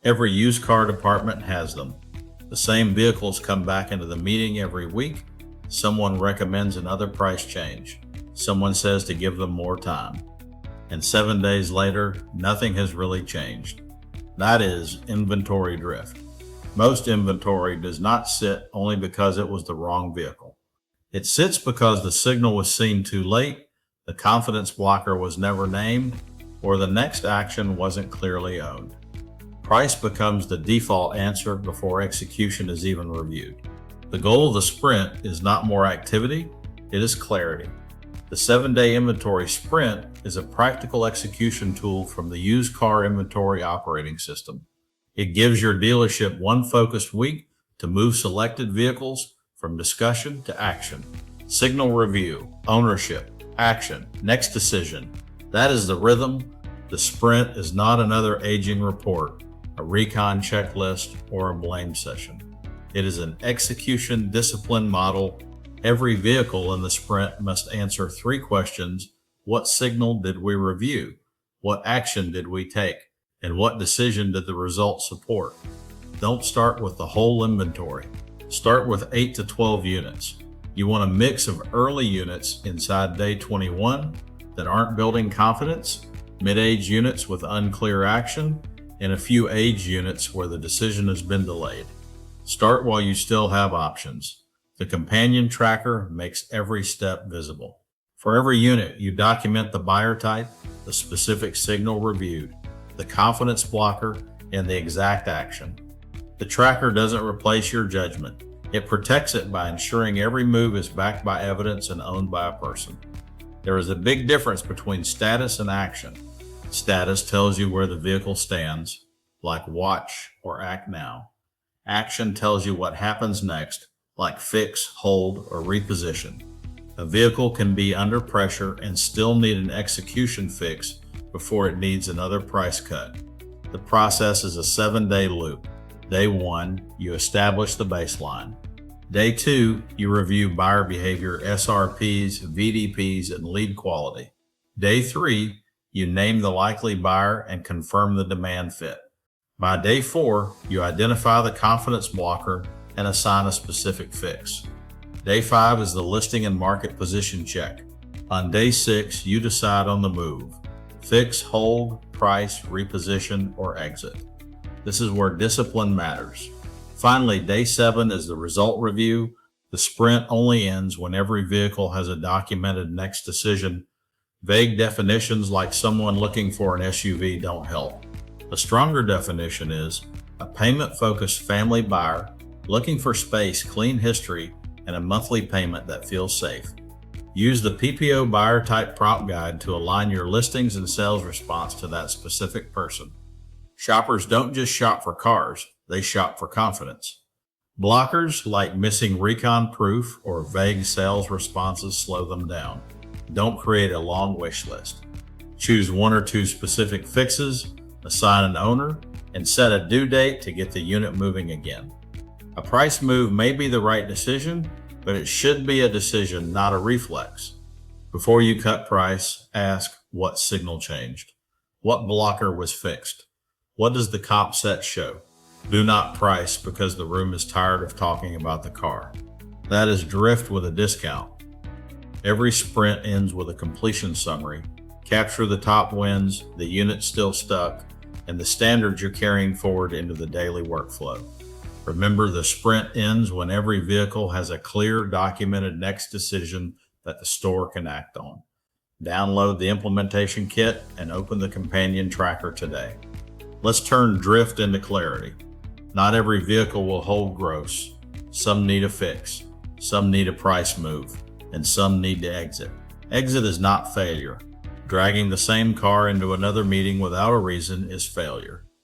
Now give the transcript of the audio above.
Every used car department has them. The same vehicles come back into the meeting every week. Someone recommends another price change. Someone says to give them more time. And 7 days later, nothing has really changed. That is inventory drift. Most inventory does not sit only because it was the wrong vehicle. It sits because the signal was seen too late, the confidence blocker was never named, or the next action wasn't clearly owned. Price becomes the default answer before execution is even reviewed. The goal of the sprint is not more activity, it is clarity. The 7-day inventory sprint is a practical execution tool from the used car inventory operating system. It gives your dealership one focused week to move selected vehicles from discussion to action. Signal review, ownership, action, next decision. That is the rhythm. The sprint is not another aging report, a recon checklist, or a blame session. It is an execution discipline model. Every vehicle in the sprint must answer 3 questions. What signal did we review? What action did we take? And what decision did the result support? Don't start with the whole inventory. Start with 8 to 12 units. You want a mix of early units inside day 21 that aren't building confidence, mid-age units with unclear action, and a few age units where the decision has been delayed. Start while you still have options. The companion tracker makes every step visible. For every unit, you document the buyer type, the specific signal reviewed, the confidence blocker, and the exact action. The tracker doesn't replace your judgment. It protects it by ensuring every move is backed by evidence and owned by a person. There is a big difference between status and action. Status tells you where the vehicle stands, like watch or act now. Action tells you what happens next, like fix, hold, or reposition. A vehicle can be under pressure and still need an execution fix before it needs another price cut. The process is a 7-day loop. Day 1, you establish the baseline. Day 2, you review buyer behavior, SRPs, VDPs, and lead quality. Day 3, you name the likely buyer and confirm the demand fit. By day 4, you identify the confidence blocker and assign a specific fix. Day 5 is the listing and market position check. On day 6, you decide on the move. Fix, hold, price, reposition, or exit. This is where discipline matters. Finally, day 7 is the result review. The sprint only ends when every vehicle has a documented next decision. Vague definitions like someone looking for an SUV don't help. A stronger definition is a payment-focused family buyer looking for space, clean history, and a monthly payment that feels safe. Use the PPO buyer type prompt guide to align your listings and sales response to that specific person. Shoppers don't just shop for cars, they shop for confidence. Blockers like missing recon proof or vague sales responses slow them down. Don't create a long wish list. Choose 1 or 2 specific fixes, assign an owner, and set a due date to get the unit moving again. A price move may be the right decision, but it should be a decision, not a reflex. Before you cut price, ask what signal changed. What blocker was fixed? What does the comp set show? Do not price because the room is tired of talking about the car. That is drift with a discount. Every sprint ends with a completion summary. Capture the top wins, the unit still stuck, and the standards you're carrying forward into the daily workflow. Remember, the sprint ends when every vehicle has a clear, documented next decision that the store can act on. Download the implementation kit and open the companion tracker today. Let's turn drift into clarity. Not every vehicle will hold gross. Some need a fix, some need a price move, and some need to exit. Exit is not failure. Dragging the same car into another meeting without a reason is failure.